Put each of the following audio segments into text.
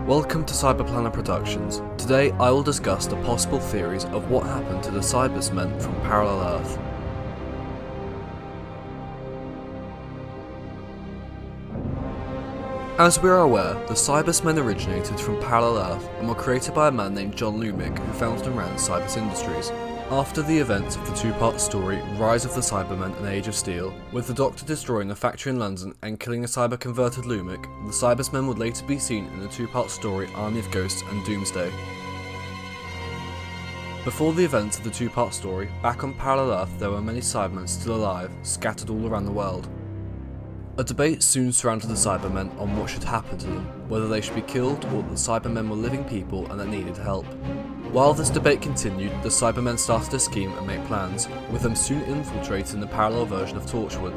Welcome to Cyberplanet Productions. Today I will discuss the possible theories of what happened to the Cybusmen from Parallel Earth. As we are aware, the Cybusmen originated from Parallel Earth and were created by a man named John Lumick who founded and ran Cybus Industries. After the events of the two-part story Rise of the Cybermen and Age of Steel, with the Doctor destroying the factory in London and killing a cyber-converted Lumick, the Cybusmen would later be seen in the two-part story Army of Ghosts and Doomsday. Before the events of the two-part story, back on Parallel Earth there were many Cybermen still alive, scattered all around the world. A debate soon surrounded the Cybermen on what should happen to them, whether they should be killed or that the Cybermen were living people and that needed help. While this debate continued, the Cybermen started to scheme and make plans, with them soon infiltrating the parallel version of Torchwood.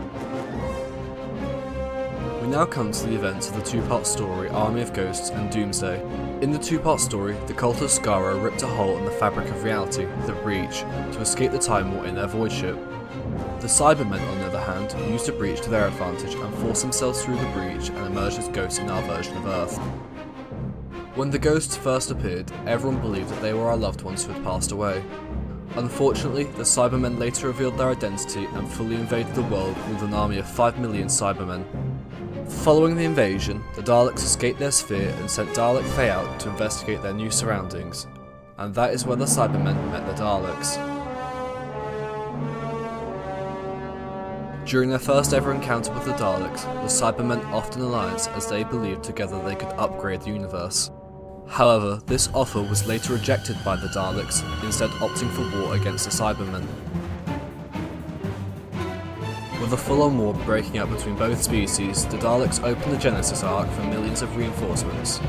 We now come to the events of the two-part story Army of Ghosts and Doomsday. In the two-part story, the cult of Skaro ripped a hole in the fabric of reality, the Breach, to escape the Time War in their void ship. The Cybermen, on the other hand, used the Breach to their advantage and forced themselves through the Breach and emerged as ghosts in our version of Earth. When the ghosts first appeared, everyone believed that they were our loved ones who had passed away. Unfortunately, the Cybermen later revealed their identity and fully invaded the world with an army of 5 million Cybermen. Following the invasion, the Daleks escaped their sphere and sent Dalek Faye out to investigate their new surroundings. And that is where the Cybermen met the Daleks. During their first ever encounter with the Daleks, the Cybermen offered an alliance as they believed together they could upgrade the universe. However, this offer was later rejected by the Daleks, instead opting for war against the Cybermen. With a full-on war breaking out between both species, the Daleks opened the Genesis Arc for millions of reinforcements.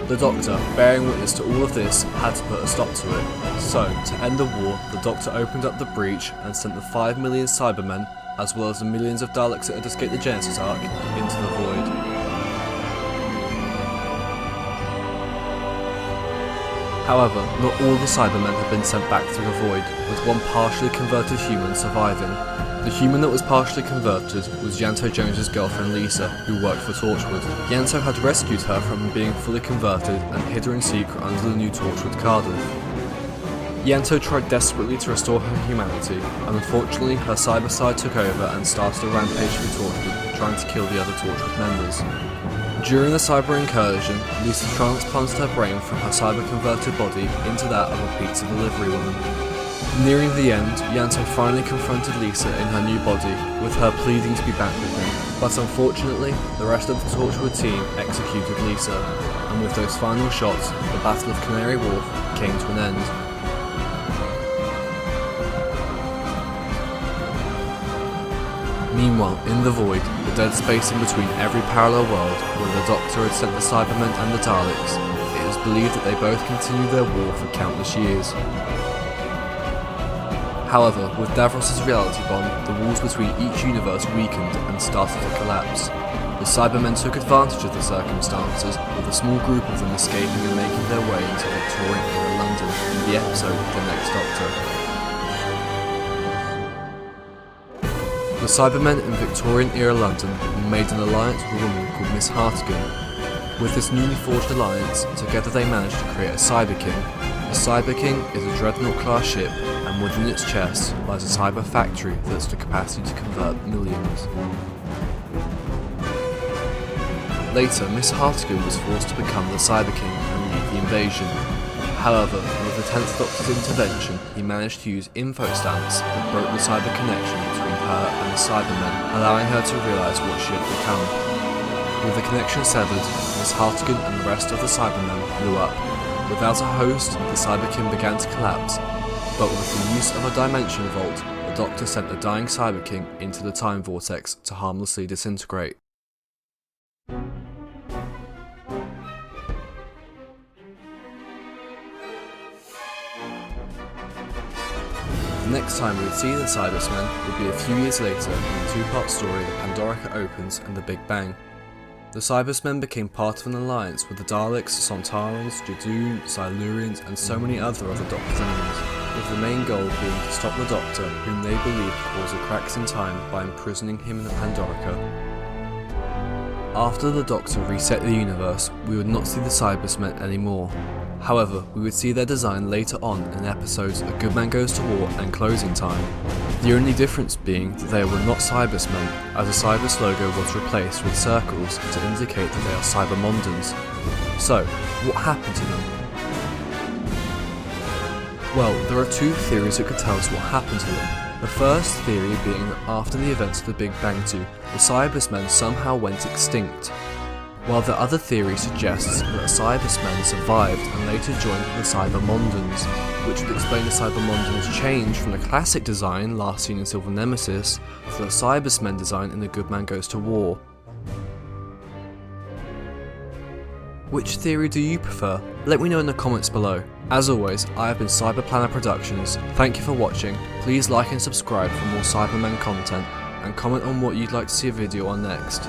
The Doctor, bearing witness to all of this, had to put a stop to it. So, to end the war, the Doctor opened up the Breach and sent the 5 million Cybermen, as well as the millions of Daleks that had escaped the Genesis Arc, into the void. However, not all the Cybermen had been sent back through the void, with one partially converted human surviving. The human that was partially converted was Yanto Jones's girlfriend Lisa, who worked for Torchwood. Yanto had rescued her from being fully converted and hid her in secret under the new Torchwood Cardiff. Yanto tried desperately to restore her humanity, and unfortunately her cyber side took over and started a rampage through Torchwood, trying to kill the other Torchwood members. During the cyber incursion, Lisa transplanted her brain from her cyber-converted body into that of a pizza delivery woman. Nearing the end, Yanto finally confronted Lisa in her new body, with her pleading to be back with him, but unfortunately, the rest of the Torchwood team executed Lisa, and with those final shots, the Battle of Canary Wharf came to an end. Meanwhile, in the void, the dead space in between every parallel world where the Doctor had sent the Cybermen and the Daleks, it is believed that they both continued their war for countless years. However, with Davros' reality bomb, the walls between each universe weakened and started to collapse. The Cybermen took advantage of the circumstances, with a small group of them escaping and making their way into Victorian era London in the episode The Next Doctor. The Cybermen in Victorian-era London made an alliance with a woman called Miss Hartigan. With this newly forged alliance, together they managed to create a Cyber King. A Cyber King is a Dreadnought-class ship, and within its chest lies a cyber factory that has the capacity to convert millions. Later, Miss Hartigan was forced to become the Cyber King and lead the invasion. However, with the 10th Doctor's intervention, he managed to use info stamps that broke the cyber connection between her and the Cybermen, allowing her to realise what she had become. With the connection severed, Miss Hartigan and the rest of the Cybermen blew up. Without a host, the Cyber King began to collapse, but with the use of a dimension vault, the Doctor sent the dying Cyber King into the time vortex to harmlessly disintegrate. The next time we would see the Cybusmen would be a few years later in the two-part story Pandorica Opens and the Big Bang. The Cybusmen became part of an alliance with the Daleks, Sontarans, Jadoon, Silurians and so many other of the Doctor's enemies, with the main goal being to stop the Doctor, whom they believed caused the cracks in time by imprisoning him in the Pandorica. After the Doctor reset the universe, we would not see the Cybusmen anymore. However, we would see their design later on in episodes A Good Man Goes to War and Closing Time. The only difference being that they were not Cybusmen, as the Cybus logo was replaced with circles to indicate that they are Cybermondans. So, what happened to them? Well, there are two theories that could tell us what happened to them. The first theory being that after the events of the Big Bang 2, the Cybusmen somehow went extinct, while the other theory suggests that the Cybusmen survived and later joined the Cybermondans, which would explain the Cybermondans' change from the classic design last seen in Silver Nemesis to the Cybusmen design in The Good Man Goes to War. Which theory do you prefer? Let me know in the comments below. As always, I have been Cyberplanner Productions. Thank you for watching. Please like and subscribe for more Cybermen content, and comment on what you'd like to see a video on next.